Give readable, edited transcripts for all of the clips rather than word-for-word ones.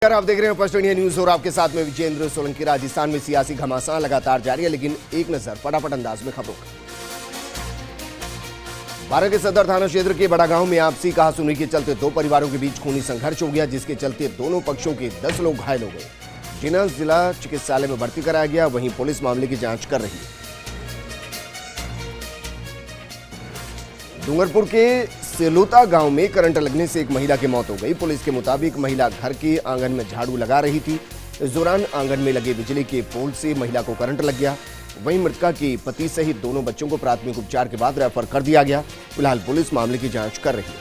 आप देख रहे हैं फर्स्ट इंडिया न्यूज और आपके साथ में विजेंद्र सोलंकी। राजस्थान में सियासी घमासान लगातार जारी है, लेकिन एक नजर फटाफट अंदाज में खबरों का। भारत के सदर थाना क्षेत्र के बड़ा गांव में आपसी कहासुनी के चलते दो परिवारों के बीच खूनी संघर्ष हो गया, जिसके चलते दोनों पक्षों के 10 लोग घायल हो गए, जिन्हें जिला चिकित्सालय में भर्ती कराया गया। वहीं पुलिस मामले की जांच कर रही है। डूंगरपुर के सेलोता गांव में करंट लगने से एक महिला की मौत हो गई। पुलिस के मुताबिक महिला घर के आंगन में झाड़ू लगा रही थी। इस दौरान आंगन में लगे बिजली के पोल से महिला को करंट लग गया। वहीं मृतका के पति सहित दोनों बच्चों को प्राथमिक उपचार के बाद रेफर कर दिया गया। फिलहाल पुलिस मामले की जांच कर रही है।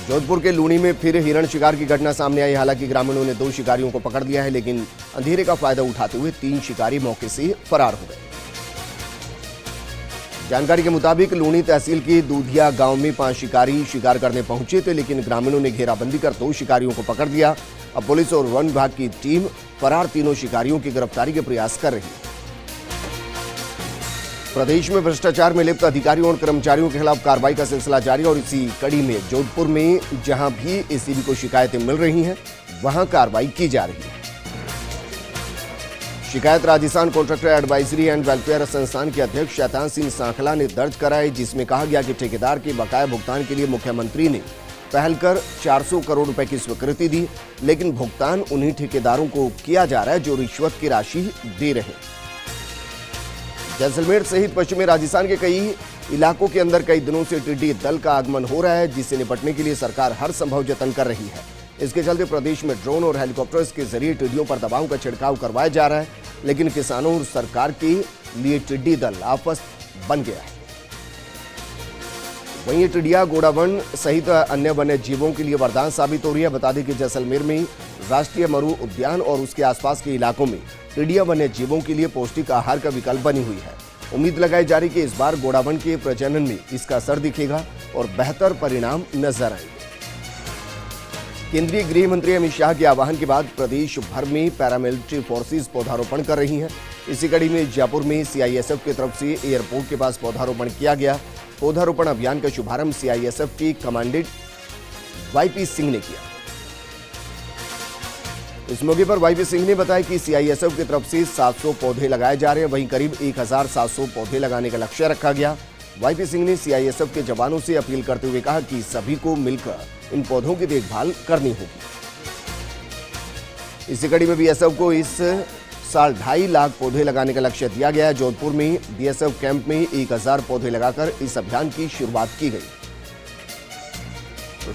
जोधपुर के लूणी में फिर हिरण शिकार की घटना सामने आई। हालांकि ग्रामीणों ने 2 शिकारियों को पकड़ लिया है, लेकिन अंधेरे का फायदा उठाते हुए 3 शिकारी मौके से फरार हो गए। जानकारी के मुताबिक लूणी तहसील के दूधिया गांव में 5 शिकारी शिकार करने पहुंचे थे, लेकिन ग्रामीणों ने घेराबंदी कर 2 शिकारियों को पकड़ लिया। अब पुलिस और वन विभाग की टीम फरार तीनों शिकारियों की गिरफ्तारी के प्रयास कर रही है। प्रदेश में भ्रष्टाचार में लिप्त अधिकारियों और कर्मचारियों के खिलाफ कार्रवाई का सिलसिला जारी और इसी कड़ी में जोधपुर में जहां भी एसीबी को शिकायतें मिल रही हैं, वहां कार्रवाई की जा रही है। शिकायत Rajasthan contractor advisory and welfare संस्थान के अध्यक्ष शैतान सिंह सांखला ने दर्ज कराई, जिसमें कहा गया कि ठेकेदार के बकाया भुगतान के लिए मुख्यमंत्री ने पहल कर 400 करोड़ रुपए की स्वीकृति दी, लेकिन भुगतान उन्हीं ठेकेदारों को किया जा रहा है जो रिश्वत की राशि दे रहे हैं। जैसलमेर सहित पश्चिमी राजस्थान के कई इलाकों के अंदर कई दिनों से टिड्डी दल का आगमन हो रहा है, जिससे निपटने के लिए सरकार हर संभव जतन कर रही है। इसके चलते प्रदेश में ड्रोन और हेलीकॉप्टर्स के जरिए टिड्डियों पर दवाओं का छिड़काव करवाया जा रहा है, लेकिन किसानों और सरकार के लिए टिड्डी दल आपस बन गया है। वहीं ये टिड्डियां गोडावन सहित अन्य वन्य जीवों के लिए वरदान साबित हो रही है। बता दें कि जैसलमेर में राष्ट्रीय मरु उद्यान और उसके आसपास के इलाकों में टिड्डियां वन्य जीवों के लिए पौष्टिक आहार का विकल्प बनी हुई है। उम्मीद लगाई जा रही कि इस बार गोडावन के प्रजनन में इसका असर दिखेगा और बेहतर परिणाम नजर आएंगे। केंद्रीय गृह मंत्री अमित शाह के आह्वान के बाद प्रदेश भर में पैरामिलिट्री फोर्सेस पौधारोपण कर रही हैं। इसी कड़ी में जयपुर में सीआईएसएफ की तरफ से एयरपोर्ट के पास पौधारोपण किया गया। पौधारोपण अभियान का शुभारंभ सीआईएसएफ के कमांडेंट वाईपी सिंह ने किया। इस मौके पर वाईपी सिंह ने बताया कि सीआईएसएफ की तरफ से 700 पौधे लगाए जा रहे हैं, वहीं करीब 1700 पौधे लगाने का लक्ष्य रखा गया। वाईपी सिंह ने सीआईएसएफ के जवानों से अपील करते हुए कहा कि सभी को मिलकर इन पौधों की देखभाल करनी होगी। इसी कड़ी में बीएसएफ को इस साल 2.5 लाख पौधे लगाने का लक्ष्य दिया गया है। जोधपुर में बीएसएफ कैंप में 1000 पौधे लगाकर इस अभियान की शुरुआत की गई।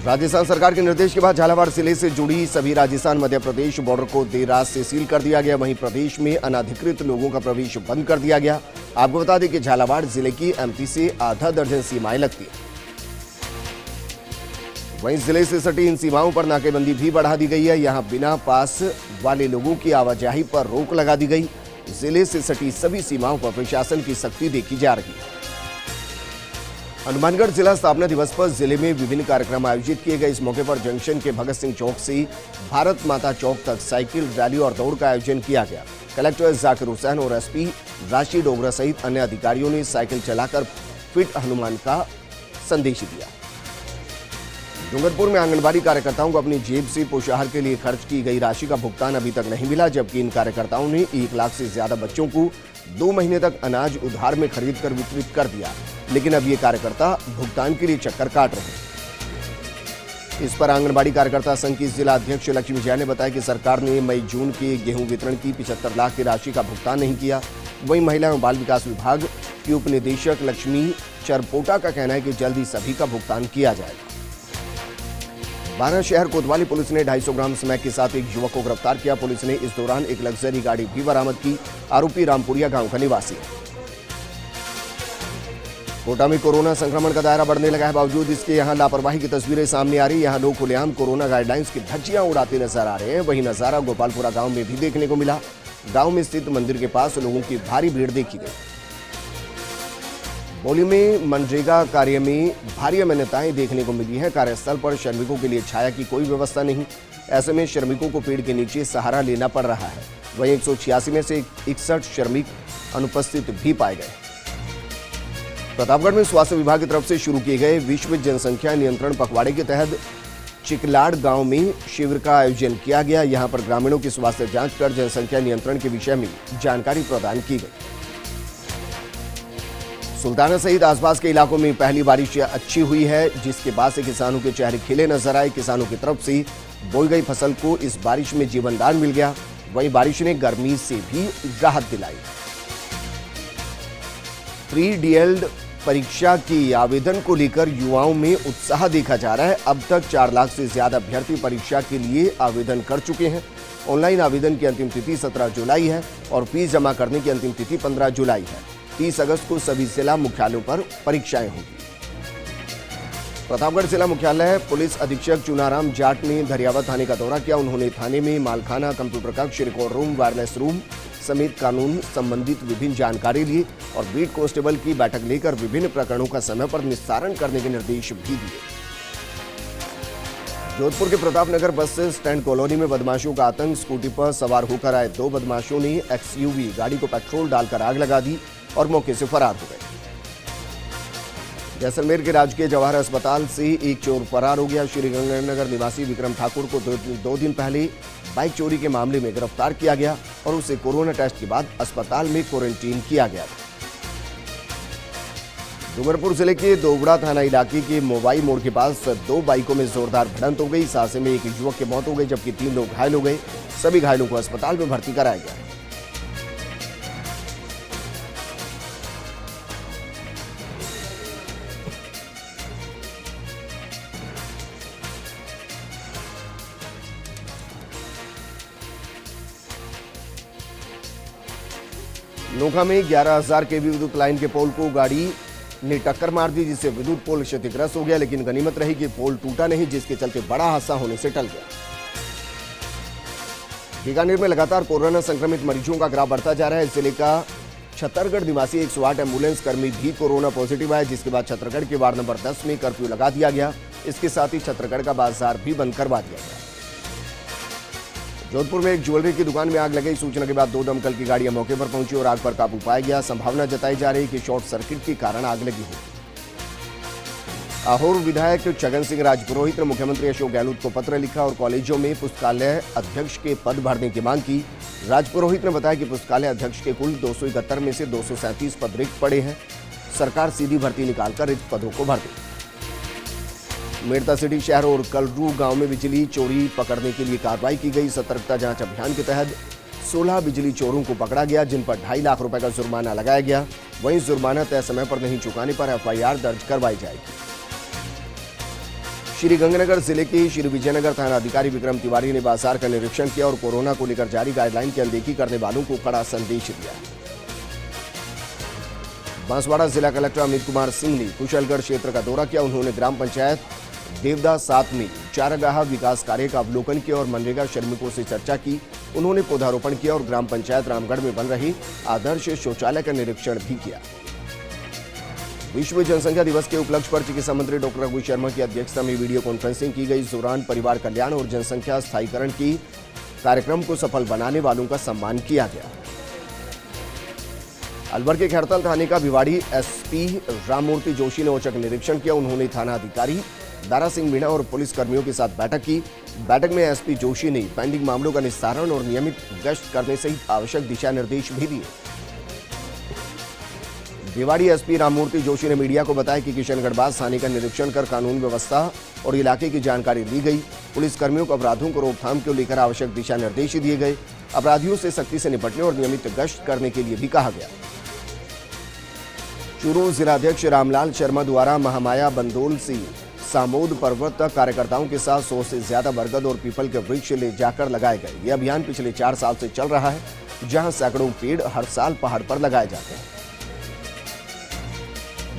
राजस्थान सरकार के निर्देश के बाद झालावाड़ जिले से जुड़ी सभी राजस्थान मध्य प्रदेश बॉर्डर को देर रात से सील कर दिया गया। वहीं प्रदेश में अनाधिकृत लोगों का प्रवेश बंद कर दिया गया। आपको बता दें कि झालावाड़ जिले की एमपी से आधा दर्जन सीमाएं लगती हैं। वहीं जिले से सटी इन सीमाओं पर नाकेबंदी भी बढ़ा दी गई है। यहां बिना पास वाले लोगों की आवाजाही पर रोक लगा दी गई। जिले से सटी सभी सीमाओं पर प्रशासन की सख्ती देखी जा रही है। हनुमानगढ़ जिला स्थापना दिवस पर जिले में विभिन्न कार्यक्रम आयोजित किए गए। इस मौके पर जंक्शन के भगत सिंह चौक से भारत माता चौक तक साइकिल रैली और दौड़ का आयोजन किया गया। कलेक्टर जाकिर हुसैन और एसपी राशि डोगरा सहित अन्य अधिकारियों ने साइकिल चलाकर फिट हनुमान का संदेश दिया। डूंगरपुर में आंगनबाड़ी कार्यकर्ताओं को अपनी जेब से पोषाहार के लिए खर्च की गई राशि का भुगतान अभी तक नहीं मिला, जबकि इन कार्यकर्ताओं ने 1 लाख से ज्यादा बच्चों को 2 महीने तक अनाज उधार में खरीदकर वितरित कर दिया, लेकिन अब ये कार्यकर्ता भुगतान के लिए चक्कर काट रहे हैं। इस पर आंगनबाड़ी कार्यकर्ता संघ की जिला अध्यक्ष लक्ष्मी जैन ने बताया कि सरकार ने मई जून के गेहूं वितरण की 75 लाख की राशि का भुगतान नहीं किया। वहीं महिला एवं बाल विकास विभाग की उप निदेशक लक्ष्मी चरपोटा का कहना है कि जल्द ही सभी का भुगतान किया जाएगा। 12 शहर कोतवाली पुलिस ने 250 ग्राम स्मैक के साथ एक युवक को गिरफ्तार किया। पुलिस ने इस दौरान एक लग्जरी गाड़ी भी बरामद की। आरोपी रामपुरिया गांव का निवासी है। कोटा में कोरोना संक्रमण का दायरा बढ़ने लगा है, बावजूद इसके यहां लापरवाही की तस्वीरें सामने आ रही। यहां लोग खुलेआम कोरोना गाइडलाइंस की धज्जियां उड़ाते नजर आ रहे हैं। वहीं नजारा गोपालपुरा गांव में भी देखने को मिला। गांव में स्थित मंदिर के पास लोगों की भारी भीड़ देखी गई। बौली में मनरेगा कार्य में भारी अमान्यताएं देखने को मिली है। कार्यस्थल पर श्रमिकों के लिए छाया की कोई व्यवस्था नहीं। ऐसे में श्रमिकों को पेड़ के नीचे सहारा लेना पड़ रहा है। वहीं 186 में से 61 श्रमिक अनुपस्थित भी पाए गए। प्रतापगढ़ में स्वास्थ्य विभाग की तरफ से शुरू किए गए विश्व जनसंख्या नियंत्रण पखवाड़े के तहत चिकलाड़ गांव में शिविर का आयोजन किया गया। यहां पर ग्रामीणों की स्वास्थ्य जांच कर जनसंख्या नियंत्रण के विषय में जानकारी प्रदान की गई। सुल्ताना सहित आसपास के इलाकों में पहली बारिश अच्छी हुई है, जिसके बाद से किसानों के चेहरे खिले नजर आए। किसानों की तरफ से बोई गई फसल को इस बारिश में जीवनदान मिल गया। वहीं बारिश ने गर्मी से भी राहत दिलाई। प्री डीएलएड परीक्षा की आवेदन को लेकर युवाओं में उत्साह देखा जा रहा है। अब तक 4 लाख से ज्यादा अभ्यर्थी परीक्षा के लिए आवेदन कर चुके हैं। ऑनलाइन आवेदन की अंतिम तिथि 17 जुलाई है और फीस जमा करने की अंतिम तिथि 15 जुलाई है। 30 अगस्त को सभी जिला मुख्यालयों पर परीक्षाएं होंगी। प्रतापगढ़ जिला मुख्यालय पुलिस अधीक्षक चुनाराम जाट ने धरियावत थाने का दौरा किया। उन्होंने थाने में मालखाना, कंप्यूटर कक्ष, रिकॉर्ड रूम, वायरलेस रूम समेत कानून संबंधित विभिन्न जानकारी ली और बीट कांस्टेबल की बैठक लेकर विभिन्न प्रकरणों का समय पर निस्तारण करने के निर्देश भी दिए। जोधपुर के प्रतापनगर बस स्टैंड कॉलोनी में बदमाशों का आतंक। स्कूटी पर सवार होकर आए 2 बदमाशों ने एक्सयूवी गाड़ी को पेट्रोल डालकर आग लगा दी और मौके से फरार हो गए। जैसलमेर के राजकीय जवाहर अस्पताल से एक चोर फरार हो गया। श्रीगंगानगर निवासी विक्रम ठाकुर को 2 दिन पहले बाइक चोरी के मामले में गिरफ्तार किया गया और उसे कोरोना टेस्ट के बाद अस्पताल में क्वारंटीन किया गया था। डूंगरपुर जिले के दोबड़ा थाना इलाके के मोबाई मोड़ के पास 2 बाइकों में जोरदार भिड़ंत हो गई। इस हादसे में एक युवक की मौत हो गई, जबकि 3 लोग घायल हो गए। सभी घायलों को अस्पताल में भर्ती कराया गया। नोखा में 11,000 केवी विद्युत लाइन के पोल को गाड़ी ने टक्कर मार दी, जिससे विद्युत पोल क्षतिग्रस्त हो गया। लेकिन गनीमत रही कि पोल टूटा नहीं, जिसके चलते बड़ा हादसा होने से टल गया। बीकानेर में लगातार कोरोना संक्रमित मरीजों का ग्राफ बढ़ता जा रहा है। जिले का छतरगढ़ निवासी 108 एम्बुलेंस कर्मी भी कोरोना पॉजिटिव आए, जिसके बाद छतरगढ़ के वार्ड नंबर 10 में कर्फ्यू लगा दिया गया। इसके साथ ही छतरगढ़ का बाजार भी बंद करवा दिया गया। जोधपुर में एक ज्वेलरी की दुकान में आग लगी। सूचना के बाद 2 दमकल की गाड़ियां मौके पर पहुंची और आग पर काबू पाया गया। संभावना जताई जा रही है कि शॉर्ट सर्किट के कारण आग लगी हो। आहोर विधायक छगन सिंह राजपुरोहित ने मुख्यमंत्री अशोक गहलोत को पत्र लिखा और कॉलेजों में पुस्तकालय अध्यक्ष के पद भरने की मांग की। राजपुरोहित ने बताया कि पुस्तकालय अध्यक्ष के कुल 271 में से 237 पद रिक्त पड़े हैं। सरकार सीधी भर्ती निकालकर रिक्त पदों को भर दे। मेड़ता सिटी शहर और कलरू गांव में बिजली चोरी पकड़ने के लिए कार्रवाई की गई। सतर्कता जांच अभियान के तहत 16 बिजली चोरों को पकड़ा गया, जिन पर 2.5 लाख रुपए का जुर्माना लगाया गया। वहीं जुर्माना तय समय पर नहीं चुकाने पर FIR दर्ज करवाई जाएगी। श्रीगंगानगर जिले के श्री विजयनगर थाना अधिकारी विक्रम तिवारी ने बाजार का निरीक्षण किया और कोरोना को लेकर जारी गाइडलाइन की अनदेखी करने वालों को कड़ा संदेश दिया। बांसवाड़ा जिला कलेक्टर अमित कुमार सिंह ने कुशलगढ़ क्षेत्र का दौरा किया। उन्होंने ग्राम पंचायत देवदास 7 में चारागाह विकास कार्य का अवलोकन किया और मनरेगा श्रमिकों से चर्चा की। उन्होंने पौधारोपण किया और ग्राम पंचायत रामगढ़ में बन रही आदर्श शौचालय का निरीक्षण भी किया। विश्व जनसंख्या दिवस के उपलक्ष्य पर चिकित्सा मंत्री डॉक्टर रघु शर्मा की अध्यक्षता में वीडियो कॉन्फ्रेंसिंग की गई। इस दौरान परिवार कल्याण और जनसंख्या स्थायीकरण की कार्यक्रम को सफल बनाने वालों का सम्मान किया गया। अलवर के खैरताल थाने का भिवाड़ी SP राममूर्ति जोशी ने औचक निरीक्षण किया। उन्होंने थाना अधिकारी दारा सिंह मीणा और पुलिस कर्मियों के साथ बैठक की। बैठक में SP जोशी ने पेंडिंग मामलों का निस्तारण और नियमित गश्त करने सहित आवश्यक दिशा निर्देश भी दिए। भिवाड़ी SP राममूर्ति जोशी ने मीडिया को बताया कि किशनगढ़बाज थाने का निरीक्षण कर कानून व्यवस्था और इलाके की जानकारी ली गई। पुलिस कर्मियों को अपराधों को रोकथाम को लेकर आवश्यक दिशा निर्देश दिए गए। अपराधियों से सख्ती से निपटने और नियमित गश्त करने के लिए भी कहा गया। चूरू जिलाध्यक्ष रामलाल शर्मा द्वारा महामाया बंदोल से सामोद पर्वत तक कार्यकर्ताओं के साथ 100 से ज्यादा बरगद और पीपल के वृक्ष ले जाकर लगाए गए। यह अभियान पिछले 4 साल से चल रहा है, जहां सैकड़ों पेड़ हर साल पहाड़ पर लगाए जाते हैं।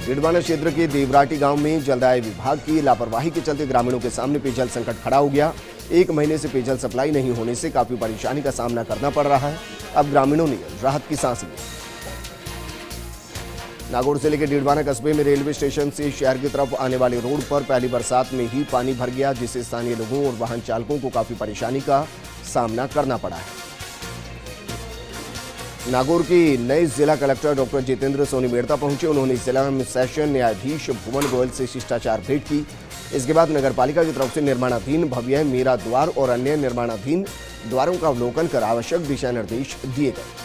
डिडवाना क्षेत्र के देवराटी गांव में जलदाय विभाग की लापरवाही के चलते ग्रामीणों के सामने पेयजल संकट खड़ा हो गया। 1 महीने से पेयजल सप्लाई नहीं होने से काफी परेशानी का सामना करना पड़ रहा है। अब ग्रामीणों ने राहत की सांस ली। नागौर जिले के डिडवाना कस्बे में रेलवे स्टेशन से शहर की तरफ आने वाले रोड पर पहली बरसात में ही पानी भर गया, जिससे स्थानीय लोगों और वाहन चालकों को काफी परेशानी का सामना करना पड़ा है। नागौर के नए जिला कलेक्टर डॉक्टर जितेंद्र सोनी मेड़ता पहुंचे। उन्होंने जिला में सेशन न्यायाधीश भुवन गोयल से शिष्टाचार भेंट की। इसके बाद नगरपालिका की तरफ से निर्माणाधीन भव्य मेरा द्वार और अन्य निर्माणाधीन द्वारों का अवलोकन कर आवश्यक दिशा निर्देश दिए गए।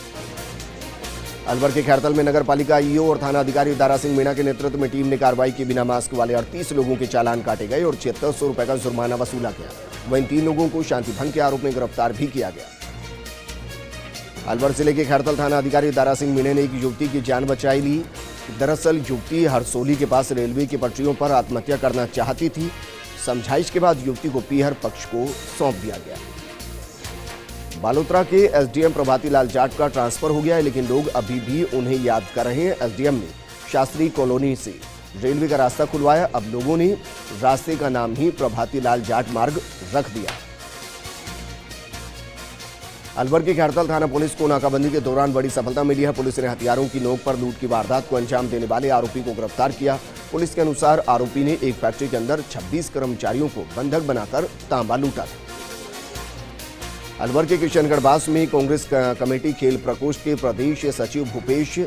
अलवर के खैरतल में नगरपालिका ईओ और थाना अधिकारी दारा सिंह मीणा के नेतृत्व में टीम ने कार्रवाई की। बिना मास्क वाले 38 लोगों के चालान काटे गए और 7600 रुपए का जुर्माना वसूला गया। वहीं 3 लोगों को शांति भंग के आरोप में गिरफ्तार भी किया गया। अलवर जिले के खैरतल थाना अधिकारी दारा सिंह मीणा ने एक युवती की जान बचाई ली। दरअसल युवती हरसोली के पास रेलवे की पटरियों पर आत्महत्या करना चाहती थी। समझाइश के बाद युवती को पीहर पक्ष को सौंप दिया गया। बालोतरा के एसडीएम प्रभाती लाल जाट का ट्रांसफर हो गया है, लेकिन लोग अभी भी उन्हें याद कर रहे हैं। एसडीएम ने शास्त्री कॉलोनी से रेलवे का रास्ता खुलवाया। अब लोगों ने रास्ते का नाम ही प्रभाती लाल जाट मार्ग रख दिया। अलवर के खैरतल थाना पुलिस को नाकाबंदी के दौरान बड़ी सफलता मिली है। पुलिस ने हथियारों की नोक पर लूट की वारदात को अंजाम देने वाले आरोपी को गिरफ्तार किया। पुलिस के अनुसार आरोपी ने एक फैक्ट्री के अंदर 26 कर्मचारियों को बंधक बनाकर तांबा लूटा था। अलवर के किशनगढ़ बास में कांग्रेस कमेटी खेल प्रकोष्ठ के प्रदेश सचिव भूपेश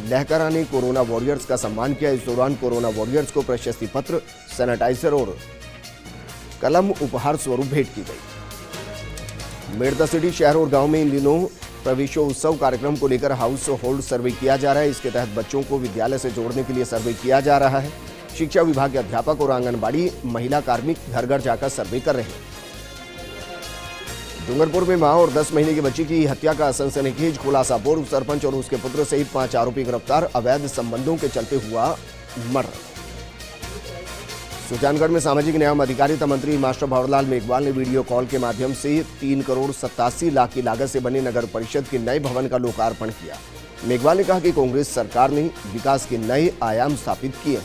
लहकरा ने कोरोना वॉरियर्स का सम्मान किया। इस दौरान कोरोना वॉरियर्स को प्रशस्ति पत्र, सैनिटाइजर और कलम उपहार स्वरूप भेंट की गई। मेड़ता सिटी शहर और गांव में इन दिनों प्रवेशोत्सव कार्यक्रम को लेकर हाउस होल्ड सर्वे किया जा रहा है। इसके तहत बच्चों को विद्यालय से जोड़ने के लिए सर्वे किया जा रहा है। शिक्षा विभाग के अध्यापक और आंगनबाड़ी महिला कार्मिक घर घर जाकर सर्वे कर रहे हैं। डूंगरपुर में मां और 10 महीने की बच्ची की हत्या का सनसनीखेज खुलासा। पूर्व सरपंच और उसके पुत्र सहित 5 आरोपी गिरफ्तार। अवैध संबंधों के चलते हुआ मर्डर। सुजानगढ़ में सामाजिक न्याय अधिकारिता मंत्री मास्टर भंवरलाल मेघवाल ने वीडियो कॉल के माध्यम से 3 करोड़ 87 लाख की लागत से बने नगर परिषद के नए भवन का लोकार्पण किया। मेघवाल ने कहा कि कांग्रेस सरकार ने विकास के नए आयाम स्थापित किए।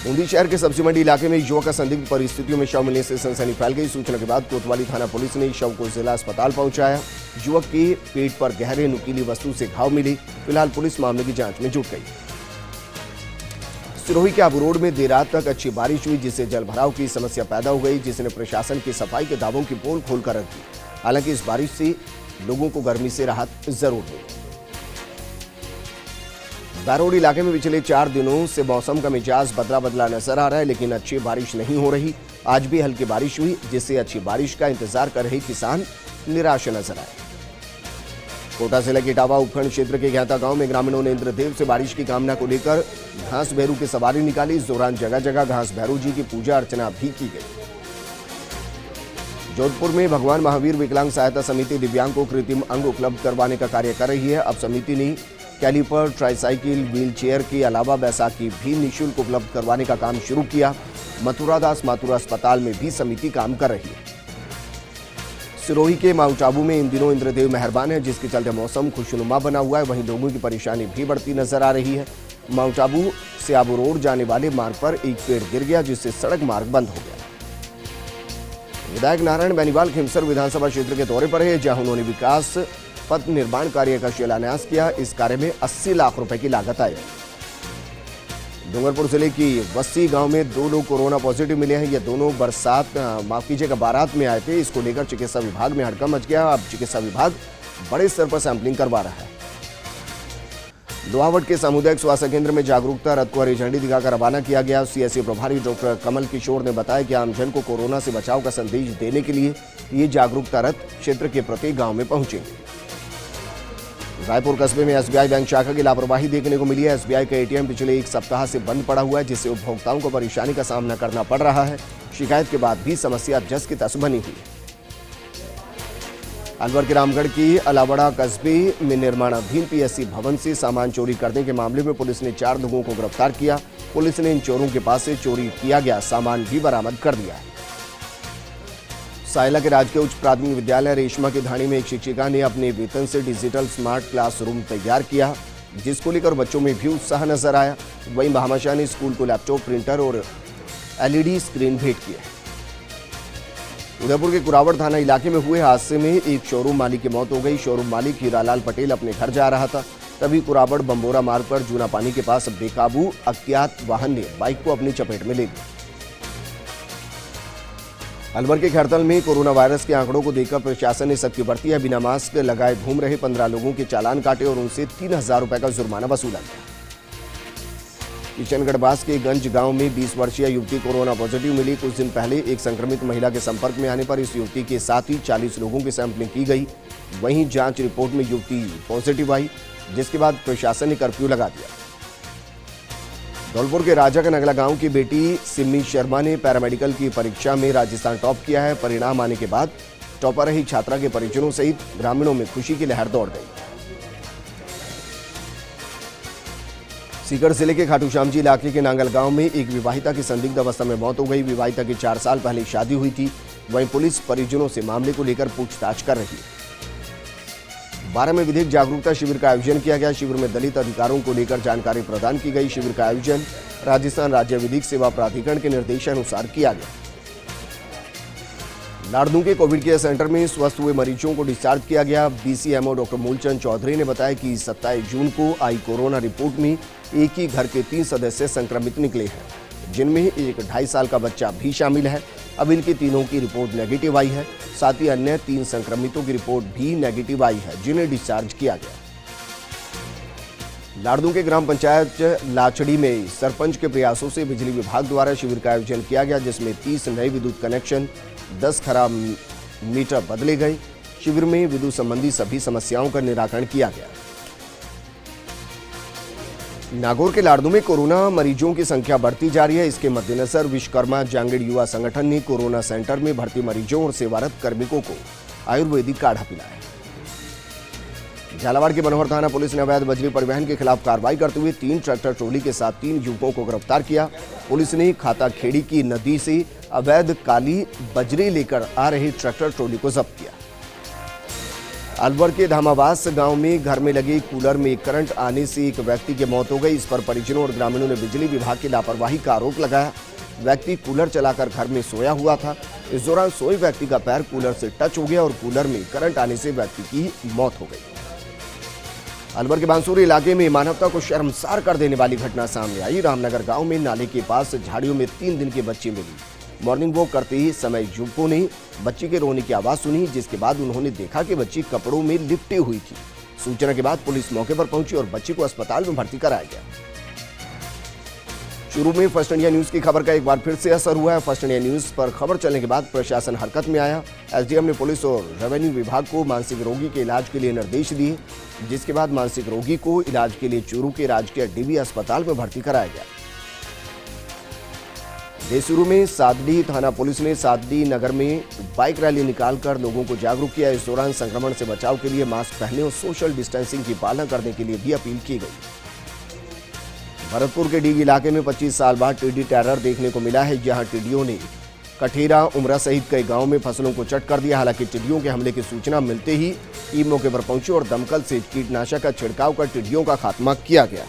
बूंदी शहर के सब्जी मंडी इलाके में युवक का संदिग्ध परिस्थितियों में शव मिलने से सनसनी फैल गई। सूचना के बाद कोतवाली थाना पुलिस ने शव को जिला अस्पताल पहुंचाया। युवक के पेट पर गहरे नुकीली वस्तु से घाव मिले। फिलहाल पुलिस मामले की जांच में जुट गई। सिरोही के आबू रोड में देर रात तक अच्छी बारिश हुई, जिससे जलभराव की समस्या पैदा हो गई, जिसने प्रशासन की सफाई के दावों की पोल खोलकर रख दी। हालांकि इस बारिश से लोगों को गर्मी से राहत जरूर मिली। बैरोड इलाके में पिछले 4 दिनों से मौसम का मिजाज बदला बदला नजर आ रहा है, लेकिन अच्छी बारिश नहीं हो रही। आज भी हल्की बारिश हुई, जिससे अच्छी बारिश का इंतजार कर रहे किसान निराश नजर आए। कोटा जिले के इटावा उपखंड क्षेत्र के गहता गांव में ग्रामीणों ने इंद्रदेव से बारिश की कामना को लेकर घास भैरू की सवारी निकाली। इस दौरान जगह जगह घास भैरू जी की पूजा अर्चना भी की गई। जोधपुर में भगवान महावीर विकलांग सहायता समिति दिव्यांग को कृत्रिम अंग उपलब्ध करवाने का कार्य कर रही है। अब समिति ने कैलिपर, ट्राईसाइकिल, व्हील चेयर के अलावा बैसाखी भी निःशुल्क उपलब्ध करवाने का काम शुरू किया। मथुरा दास माथुरा अस्पताल में भी समिति काम कर रही है। सिरोही के माउंट आबू में इन दिनों इंद्रदेव मेहरबान है, जिसके चलते मौसम खुशनुमा बना हुआ है। वहीं लोगों की परेशानी भी बढ़ती नजर आ रही है। माउंट आबू से आबू रोड जाने वाले मार्ग पर एक पेड़ गिर गया, जिससे सड़क मार्ग बंद हो गया। विधायक नारायण बेनीवाल खिमसर विधानसभा क्षेत्र के दौरे पर है, जहां उन्होंने विकास पथ निर्माण कार्य का शिलान्यास किया। इस कार्य में 80 लाख रुपए की लागत आई। डूंगरपुर जिले की वस्सी गांव में 2 लोग कोरोना पॉजिटिव मिले हैं। ये दोनों बारात में आए थे। इसको लेकर चिकित्सा विभाग में हड़कंप मच गया। अब चिकित्सा विभाग बड़े स्तर पर सैंपलिंग करवा रहा है। लोहावट के सामुदायिक स्वास्थ्य केंद्र में जागरूकता रथ को हरी झंडी दिखाकर रवाना किया गया। सीएससी प्रभारी डॉक्टर कमल किशोर ने बताया कि आमजन को कोरोना से बचाव का संदेश देने के लिए ये जागरूकता रथ क्षेत्र के प्रत्येक गांव में पहुंचेंगे। रायपुर कस्बे में एसबीआई बैंक शाखा की लापरवाही देखने को मिली है। एसबीआई का एटीएम पिछले 1 सप्ताह से बंद पड़ा हुआ है, जिससे उपभोक्ताओं को परेशानी का सामना करना पड़ रहा है। शिकायत के बाद भी समस्या जस की तस बनी हुई है। अलवर के रामगढ़ की अलावड़ा कस्बे में निर्माणाधीन पीएससी भवन से सामान चोरी करने के मामले में पुलिस ने 4 लोगों को गिरफ्तार किया। पुलिस ने इन चोरों के पास से चोरी किया गया सामान भी बरामद कर दिया है। सायला के राजकीय उच्च प्राथमिक विद्यालय रेशमा की धाणी में एक शिक्षिका ने अपने वेतन से डिजिटल स्मार्ट क्लासरूम तैयार किया, जिसको लेकर बच्चों में भी उत्साह नजर आया। वहीं भामाशाह ने स्कूल को लैपटॉप, प्रिंटर और एलईडी स्क्रीन भेंट किया। उदयपुर के कुरावड़ थाना इलाके में हुए हादसे में एक शोरूम मालिक की मौत हो गई। शोरूम मालिक हीरालाल पटेल अपने घर जा रहा था, तभी कुरावड़ बंबोरा मार्ग पर जूना पानी के पास बेकाबू अज्ञात वाहन ने बाइक को अपनी चपेट में ले लिया। अलवर के खैरतल में कोरोना वायरस के आंकड़ों को देखकर प्रशासन ने सख्ती बरती है। बिना मास्क लगाए घूम रहे 15 लोगों के चालान काटे और उनसे 3000 रुपए का जुर्माना वसूला गया। किशनगढ़ बास के गंज गांव में 20 वर्षीय युवती कोरोना पॉजिटिव मिली। कुछ दिन पहले एक संक्रमित महिला के संपर्क में आने पर इस युवती के साथ ही 40 लोगों की सैंपलिंग की गई। वहीं जांच रिपोर्ट में युवती पॉजिटिव आई, जिसके बाद प्रशासन ने कर्फ्यू लगा दिया। धौलपुर के राजा का नगला गांव की बेटी सिमी शर्मा ने पैरामेडिकल की परीक्षा में राजस्थान टॉप किया है। परिणाम आने के बाद टॉपर रही छात्रा के परिजनों सहित ग्रामीणों में खुशी की लहर दौड़ गई। सीकर जिले के खाटू श्याम जी इलाके के नांगल गांव में एक विवाहिता की संदिग्ध अवस्था में मौत हो गई। विवाहिता की 4 साल पहले शादी हुई थी। वहीं पुलिस परिजनों से मामले को लेकर पूछताछ कर रही है। 12 में विधिक जागरूकता शिविर का आयोजन किया गया। शिविर में दलित अधिकारों को लेकर जानकारी प्रदान की गई। शिविर का आयोजन राजस्थान राज्य विधिक सेवा प्राधिकरण के निर्देशानुसार किया गया। नारदू के कोविड केयर सेंटर में स्वस्थ हुए मरीजों को डिस्चार्ज किया गया। बीसीएमओ डॉक्टर मूलचंद चौधरी ने बताया कि 27 जून को आई कोरोना रिपोर्ट में एक ही घर के 3 सदस्य संक्रमित निकले हैं, जिनमें एक 2.5 साल का बच्चा भी शामिल है। अब इनकी तीनों की रिपोर्ट नेगेटिव आई है। साथ ही अन्य 3 संक्रमितों की रिपोर्ट भी नेगेटिव आई है, जिन्हें डिस्चार्ज किया गया। नारदू के ग्राम पंचायत लाचड़ी में सरपंच के प्रयासों से बिजली विभाग द्वारा शिविर का आयोजन किया गया, जिसमें 30 नए विद्युत कनेक्शन, 10 खराब मीटर बदले गए। शिविर में विद्युत संबंधी सभी समस्याओं का निराकरण किया गया। नागौर के लाड़दू में कोरोना मरीजों की संख्या बढ़ती जा रही है। इसके मद्देनजर विश्वकर्मा जांगीड़ युवा संगठन ने कोरोना सेंटर में भर्ती मरीजों और सेवारत कार्मिकों को आयुर्वेदिक काढ़ा पिलाया। झालावाड़ के मनोहर थाना पुलिस ने अवैध बजरी परिवहन के खिलाफ कार्रवाई करते हुए 3 ट्रैक्टर ट्रॉली के साथ 3 युवकों को गिरफ्तार किया। पुलिस ने खाता खेड़ी की नदी से अवैध काली बजरी लेकर आ रहे ट्रैक्टर ट्रॉली को जब्त किया। अलवर के धामावास गांव में घर में लगे कूलर में करंट आने से एक व्यक्ति की मौत हो गई। इस पर परिजनों और ग्रामीणों ने बिजली विभाग की लापरवाही का आरोप लगाया। व्यक्ति कूलर चलाकर घर में सोया हुआ था। इस दौरान सोए व्यक्ति का पैर कूलर से टच हो गया और कूलर में करंट आने से व्यक्ति की मौत हो गई। अलवर के बांसुरी इलाके में मानवता को शर्मसार कर देने वाली घटना सामने आई। रामनगर गांव में नाले के पास झाड़ियों में 3 दिन की बच्ची मिली। मॉर्निंग वॉक करते ही समय युवकों ने बच्ची के रोने की आवाज सुनी, जिसके बाद उन्होंने देखा कि बच्ची कपड़ों में लिपटी हुई थी। सूचना के बाद पुलिस मौके पर पहुंची और बच्ची को अस्पताल में भर्ती कराया गया। शुरू में फर्स्ट इंडिया न्यूज की खबर का एक बार फिर से असर हुआ है। फर्स्ट इंडिया न्यूज पर खबर चलने के बाद प्रशासन हरकत में आया। एसडीएम ने पुलिस और रेवेन्यू विभाग को मानसिक रोगी के इलाज के लिए निर्देश दिए, जिसके बाद मानसिक रोगी को इलाज के लिए चूरू के राजकीय डीबी अस्पताल में भर्ती कराया गया। देसुरू में सादडी थाना पुलिस ने सादडी नगर में बाइक रैली निकालकर लोगों को जागरूक किया। इस दौरान संक्रमण से बचाव के लिए मास्क पहनने और सोशल डिस्टेंसिंग की पालना करने के लिए भी अपील की गई। भरतपुर के डीग इलाके में 25 साल बाद टिड्डी टेरर देखने को मिला है, जहां टिड्डियों ने कठेरा, उमरा सहित कई गांवों में फसलों को चट कर दिया। हालांकि टिड्डियों के हमले की सूचना मिलते ही टीम मौके पर पहुंची और दमकल से कीटनाशक का छिड़काव कर टिड्डियों का खात्मा किया गया।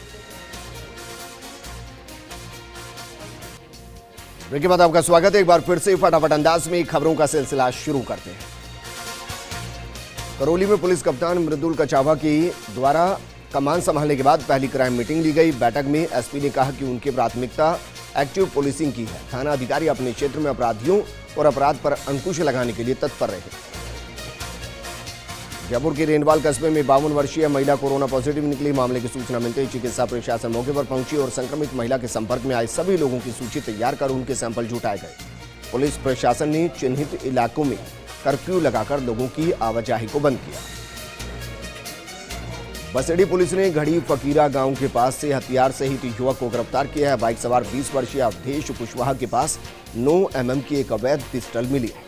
ब्रेक के बाद आपका स्वागत है। एक बार फिर से फटाफट अंदाज में खबरों का सिलसिला शुरू करते हैं। करौली में पुलिस कप्तान मृदुल कछावा की द्वारा कमान संभालने के बाद पहली क्राइम मीटिंग ली गई। बैठक में एसपी ने कहा कि उनकी प्राथमिकता एक्टिव पुलिसिंग की है। थाना अधिकारी अपने क्षेत्र में अपराधियों और अपराध पर अंकुश लगाने के लिए तत्पर रहे। जयपुर के रेंडवाल कस्बे में 52 वर्षीय महिला कोरोना पॉजिटिव निकली। मामले की सूचना मिलते ही चिकित्सा प्रशासन मौके पर पहुंची और संक्रमित महिला के संपर्क में आए सभी लोगों की सूची तैयार कर उनके सैंपल जुटाए गए। पुलिस प्रशासन ने चिन्हित इलाकों में कर्फ्यू लगाकर लोगों की आवाजाही को बंद किया। बसेड़ी पुलिस ने घड़ी फकीरा गांव के पास से हथियार सहित युवक को गिरफ्तार किया है। बाइक सवार 20 वर्षीय अवधेश कुशवाहा के पास 9 mm की एक अवैध पिस्टल मिली है।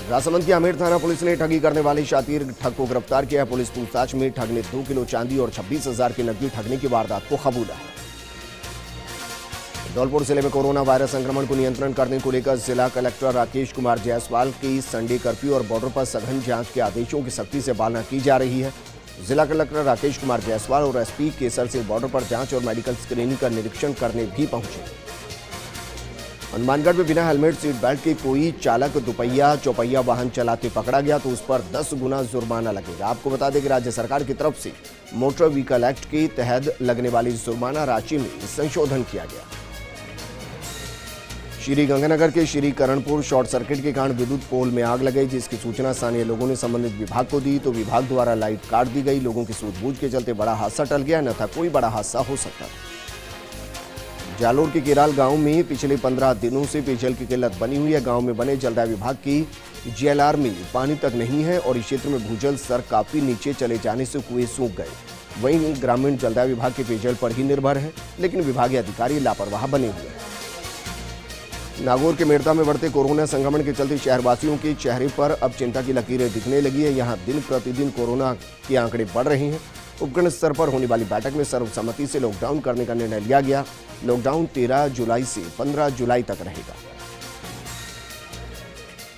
राजसमंद की आमेर थाना पुलिस ने ठगी करने वाले शातिर ठग को गिरफ्तार किया। पुलिस पूछताछ में ठग ने 2 किलो चांदी और 26,000 की नकदी ठगने की वारदात को कबूला है। धौलपुर जिले में कोरोना वायरस संक्रमण को नियंत्रण करने को लेकर जिला कलेक्टर राकेश कुमार जायसवाल की संडे कर्फ्यू और बॉर्डर पर सघन जांच के आदेशों की सख्ती से पालना की जा रही है। जिला कलेक्टर राकेश कुमार जायसवाल और एसपी केसर सिंह बॉर्डर पर जांच और मेडिकल स्क्रीनिंग का निरीक्षण करने भी पहुंचे। हनुमानगढ़ में बिना हेलमेट सीट बेल्ट के कोई चालक दुपहिया चौपहिया वाहन चलाते पकड़ा गया तो उस पर 10 गुना जुर्माना लगेगा। आपको बता दें कि राज्य सरकार की तरफ से मोटर व्हीकल एक्ट के तहत लगने वाली जुर्माना राशि में संशोधन किया गया। श्री गंगानगर के श्री करणपुर शॉर्ट सर्किट के कारण विद्युत पोल में आग लग गई, जिसकी सूचना स्थानीय लोगों ने संबंधित विभाग को दी तो विभाग द्वारा लाइट काट दी गई। लोगों की सूझबूझ के चलते बड़ा हादसा टल गया, न था कोई बड़ा हादसा हो सकता। जालोर के केराल गांव में पिछले 15 दिनों से पेयजल की किल्लत बनी हुई है। गांव में बने जलदाय विभाग की जीएलआर में पानी तक नहीं है और इस क्षेत्र में भूजल स्तर काफी नीचे चले जाने से कुएं सूख गए। वहीं ग्रामीण जलदाय विभाग के पेयजल पर ही निर्भर है, लेकिन विभागीय अधिकारी लापरवाह बने हुए हैं। नागौर के मेड़ता में बढ़ते कोरोना संक्रमण के चलते शहरवासियों के चेहरे पर अब चिंता की लकीरें दिखने लगी है। यहाँ दिन प्रतिदिन कोरोना के आंकड़े बढ़ रहे हैं। उपखंड स्तर पर होने वाली बैठक में सर्वसम्मति से लॉकडाउन करने का निर्णय लिया गया। लॉकडाउन 13 जुलाई से 15 जुलाई तक रहेगा।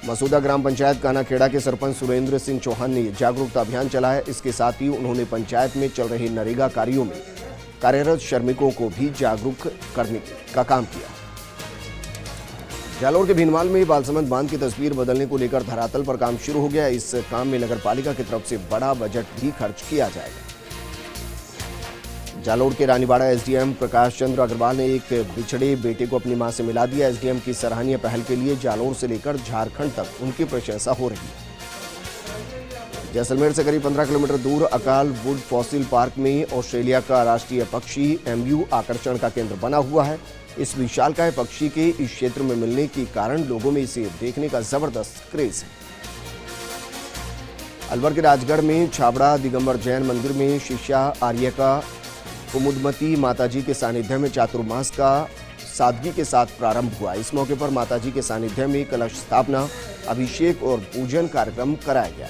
मसूदा ग्राम पंचायत कानाखेड़ा के सरपंच सुरेंद्र सिंह चौहान ने जागरूकता अभियान चलाया। इसके साथ ही उन्होंने पंचायत में चल रहे नरेगा कार्यों में कार्यरत श्रमिकों को भी जागरूक करने का काम किया। जालोर के भीनमाल में बालसमंद बांध की तस्वीर बदलने को लेकर धरातल पर काम शुरू हो गया। इस काम में नगरपालिका की तरफ से बड़ा बजट भी खर्च किया जाएगा। जालोर के रानीबाड़ा एसडीएम प्रकाश चंद्र अग्रवाल ने एक बिछड़े बेटे को अपनी मां से मिला दिया। एसडीएम की सराहनीय पहल के लिए जालोर से लेकर झारखंड तक उनकी प्रशंसा हो रही है। जैसलमेर से करीब 15 किलोमीटर दूर अकाल वुड फॉसिल पार्क में ऑस्ट्रेलिया का राष्ट्रीय पक्षी एमयू आकर्षण का केंद्र बना हुआ है। इस विशालकाय पक्षी के इस क्षेत्र में मिलने के कारण लोगों में इसे देखने का जबरदस्त क्रेज है। अलवर के राजगढ़ में छाबड़ा दिगंबर जैन मंदिर में शिष्या आर्यका कुमुदमती माताजी के सानिध्य में चातुर्मास का सादगी के साथ प्रारंभ हुआ। इस मौके पर माताजी के सानिध्य में कलश स्थापना, अभिषेक और पूजन कार्यक्रम कराया गया।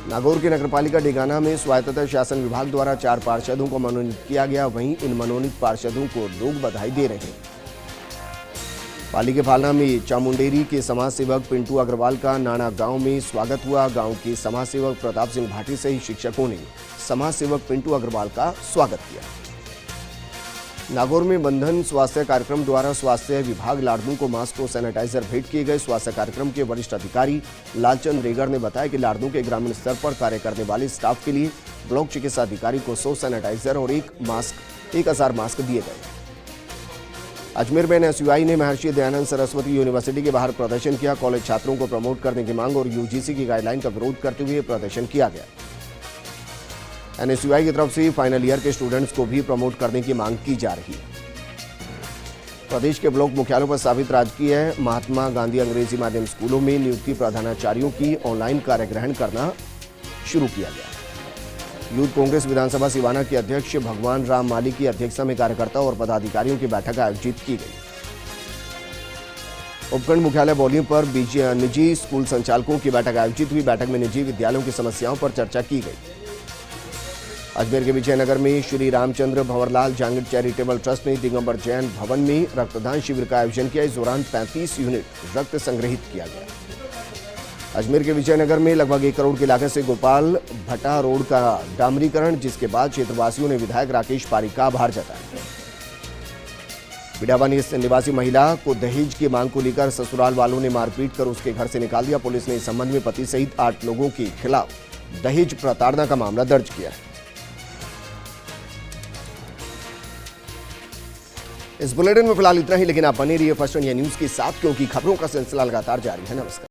नागौर के नगरपालिका डेगाना में स्वायत्तता शासन विभाग द्वारा 4 पार्षदों को मनोनीत किया गया। वहीं इन मनोनीत पार्षदों को लोग बधाई दे रहे हैं। पाली के फालना में चामुंडेरी के समाज सेवक पिंटू अग्रवाल का नाना गांव में स्वागत हुआ। गांव के समाज सेवक प्रताप सिंह भाटी सहित शिक्षकों ने समाज सेवक पिंटू अग्रवाल का स्वागत किया। नागौर में बंधन स्वास्थ्य कार्यक्रम द्वारा स्वास्थ्य विभाग लाडनू को मास्क और सैनिटाइजर भेंट किए गए। स्वास्थ्य कार्यक्रम के वरिष्ठ अधिकारी लालचंद रेगर ने बताया कि लाडनू के ग्रामीण स्तर पर कार्य करने वाले स्टाफ के लिए ब्लॉक चिकित्सा अधिकारी को 100 सैनिटाइजर और 1000 मास्क दिए गए। अजमेर में एनएसयूआई ने महर्षि दयानंद सरस्वती यूनिवर्सिटी के बाहर प्रदर्शन किया। कॉलेज छात्रों को प्रमोट करने की मांग और यूजीसी की गाइडलाइन का विरोध करते हुए प्रदर्शन किया गया। एनएसयूआई की तरफ से फाइनल ईयर के स्टूडेंट्स को भी प्रमोट करने की मांग की जा रही है। प्रदेश के ब्लॉक मुख्यालयों पर स्थापित राजकीय महात्मा गांधी अंग्रेजी माध्यम स्कूलों में नियुक्ति प्रधानाचार्यों की ऑनलाइन कार्य ग्रहण करना शुरू किया गया। यूथ कांग्रेस विधानसभा सिवाना के अध्यक्ष भगवान राम माली की अध्यक्षता में कार्यकर्ता और पदाधिकारियों की बैठक आयोजित की गई। उपखंड मुख्यालय बौलियों पर निजी स्कूल संचालकों की बैठक आयोजित हुई। बैठक में निजी विद्यालयों की समस्याओं पर चर्चा की गई। अजमेर के विजयनगर में श्री रामचंद्र भंवरलाल जांगिड़ चैरिटेबल ट्रस्ट ने दिगंबर जैन भवन में रक्तदान शिविर का आयोजन किया। इस दौरान 35 यूनिट रक्त संग्रहित किया गया। अजमेर के विजयनगर में लगभग 1 करोड़ की लागत से गोपाल भट्टा रोड का डामरीकरण, जिसके बाद क्षेत्रवासियों ने विधायक राकेश पारीक का आभार जताया। बिडावा निवासी महिला को दहेज की मांग को लेकर ससुराल वालों ने मारपीट कर उसके घर से निकाल दिया। पुलिस ने इस संबंध में पति सहित 8 लोगों के खिलाफ दहेज प्रताड़ना का मामला दर्ज किया है। इस बुलेटिन में फिलहाल इतना ही, लेकिन आप बने रहिए फर्स्ट इंडिया न्यूज के साथ, क्योंकि खबरों का सिलसिला लगातार जारी है। नमस्कार।